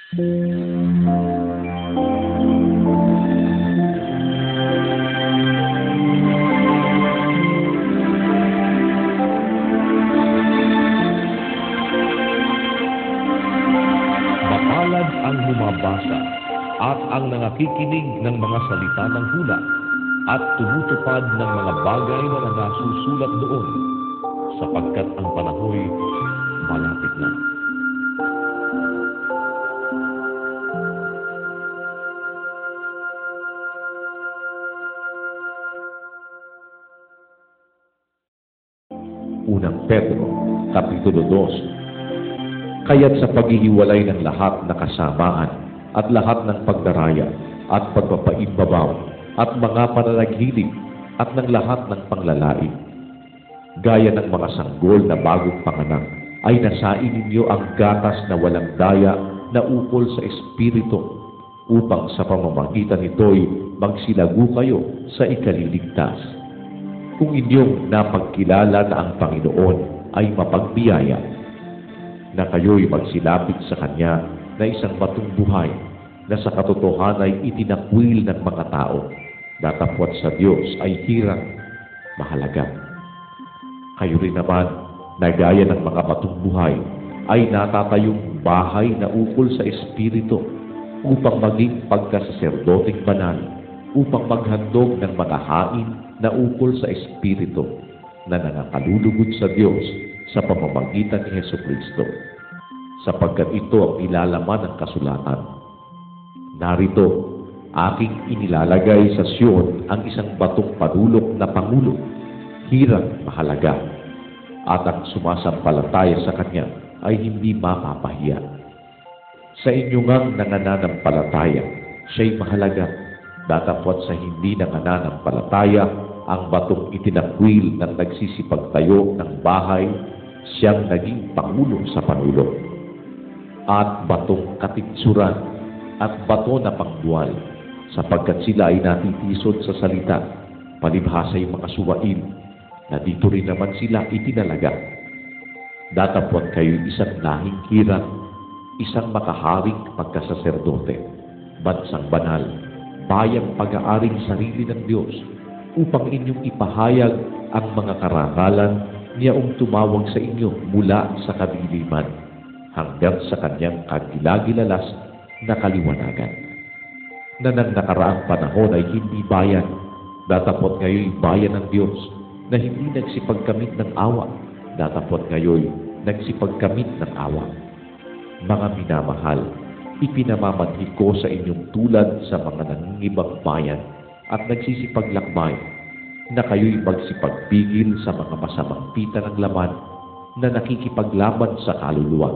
Mapalad ang bumabasa at ang nangakikinig ng mga salita ng hula at tumutupad ng mga bagay na nasusulat doon, sapagkat ang panahoy malapit na. Unang Pedro, Kapitulo 2. Kaya't sa paghihiwalay ng lahat na kasamaan at lahat ng pagdaraya at pagpapaimbabaw at mga pananaghilig at ng lahat ng panglalain, gaya ng mga sanggol na bagong panganak, ay nasain ninyo ang gatas na walang daya na ukol sa Espiritu, upang sa pamamagitan nito'y magsilago kayo sa ikaliligtas. Kung inyong napagkilala na ang Panginoon ay mapagbiyaya, na kayo'y magsilapit sa Kanya na isang batong buhay na sa katotohanan ay itinakwil ng mga tao, datapwat sa Diyos ay hirang mahalaga. Kayo rin naman, na gaya ng mga batong buhay, ay natatayong bahay na ukol sa Espiritu, upang maging pagkasaserdoteng banal, upang maghandog ng mga hain na ukol sa Espiritu, na nangakalulugod sa Diyos sa pamamagitan ni Hesukristo, sapagkat ito ang ilalaman ng kasulatan. Narito, aking inilalagay sa Sion ang isang batong panulok na pangulo, hirang mahalaga, at ang sumasampalataya sa Kanya ay hindi mapapahiya. Sa inyo ngang nangananampalataya, siya'y mahalaga, datapwat sa hindi nangananampalataya, ang batong itinakwil ng nagsisipagtayo ng bahay, siyang naging pangulo sa panulok. At batong katitsuran at bato na pangdual, sapagkat sila ay natitisod sa salita, palibhasa yung mga suwain, na dito rin naman sila itinalaga. Datapwat kayo isang lahing hirang, isang makaharing pagkasaserdote, bansang banal, bayang pag-aaring sarili ng Diyos, upang inyong ipahayag ang mga karangalan niyaong tumawag sa inyo mula sa kadiliman hanggang sa Kanyang kagilagilalas na kaliwanagan, na nang nakaraang panahon ay hindi bayan, datapwat ngayoy bayan ng Diyos, na hindi nagsipagkamit ng awa, datapwat ngayoy nagsipagkamit ng awa. Mga minamahal, ipinamamanhik ko sa inyong tulad sa mga nangingibang bayan at nagsisipaglakbay, na kayo'y magsipagbigil sa mga masamang pita ng laman na nakikipaglaban sa kaluluwa,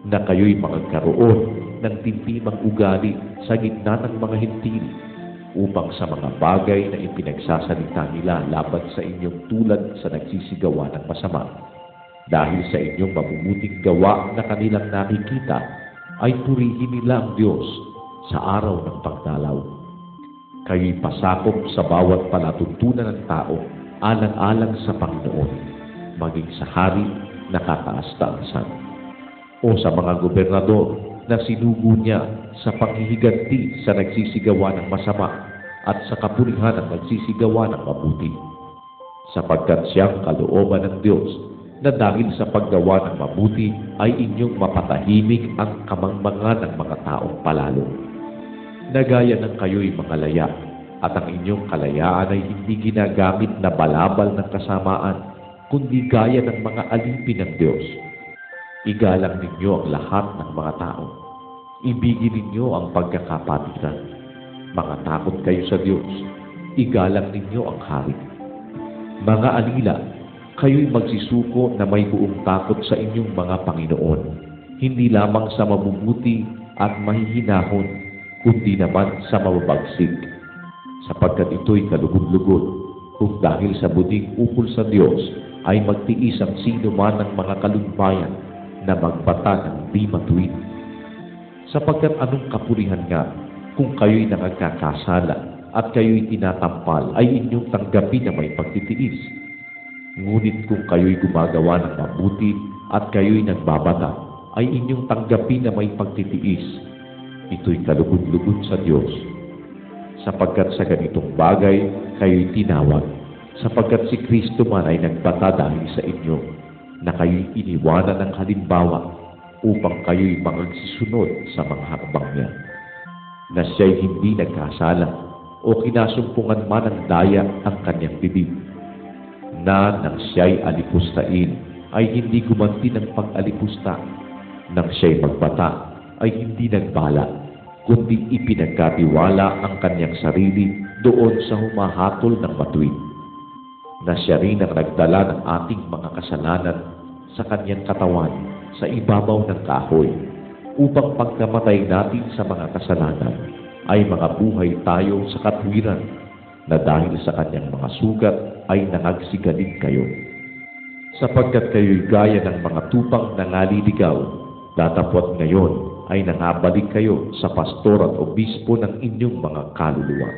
na kayo'y magkaroon ng timpimang ugali sa gitna ng mga hintil, upang sa mga bagay na ipinagsasalita nila laban sa inyong tulad sa nagsisigawa ng masama, dahil sa inyong mabubuting gawa na kanilang nakikita, ay purihin nila ang Diyos sa araw ng pagdalaw. Kayo'y pasakop sa bawat palatuntunan ng tao, alang-alang sa Panginoon, maging sa hari na kataas-taasan, o sa mga gobernador na sinugo niya sa panghihiganti sa nagsisigawa ng masama at sa kapurihan ng nagsisigawa ng mabuti, sapagkat siyang kalooban ng Diyos, na dahil sa paggawa ng mabuti ay inyong mapatahimik ang kamangmangan ng mga taong palalo. Nagaya ng kayo'y mangalaya, at ang inyong kalayaan ay hindi ginagamit na balabal ng kasamaan, kundi gaya ng mga alipin ng Diyos. Igalang ninyo ang lahat ng mga tao. Ibigin ninyo ang pagkakapatiran. Mga takot kayo sa Diyos. Igalang ninyo ang hari. Mga alila, kayo'y magsisuko na may buong takot sa inyong mga Panginoon, hindi lamang sa mabubuti at mahihinahon, kundi naman sa mababagsik, sapagkat ito'y kalugod-lugod, kung dahil sa buting ukol sa Diyos ay magtiis ang sino man ng mga kalumbayan na magbata ng di matuwid. Sapagkat anong kapurihan nga kung kayo'y nagkakasala at kayo'y tinatampal ay inyong tanggapin na may pagtitiis. Ngunit kung kayo'y gumagawa ng mabuti at kayo'y nagbabata ay inyong tanggapin na may pagtitiis. Ito'y kalugod-lugod sa Diyos. Sapagkat sa ganitong bagay kayo'y tinawag, sapagkat si Kristo man ay nagbata dahil sa inyo, na kayo'y iniwanan ng halimbawa upang kayo'y magsisunod sa mga hakbang niya. Na siya'y hindi nagkasala o kinasumpungan man ng daya ang kanyang bibig, na nang siya'y alipustain ay hindi gumanti ng pag-alipusta, nang siya'y magbata ay hindi nagbala, kundi ipinagkatiwala ang kanyang sarili doon sa humahatol ng matuwid. Na siya rin ang nagdala ng ating mga kasalanan sa kanyang katawan sa ibabaw ng kahoy, upang pagkamatay natin sa mga kasalanan ay mga buhay tayo sa katwiran, na dahil sa kanyang mga sugat ay nangagsigalin kayo. Sapagkat kayo'y gaya ng mga tupang nangaliligaw, datapwat ngayon ay nangabalik kayo sa pastor at obispo ng inyong mga kaluluwa.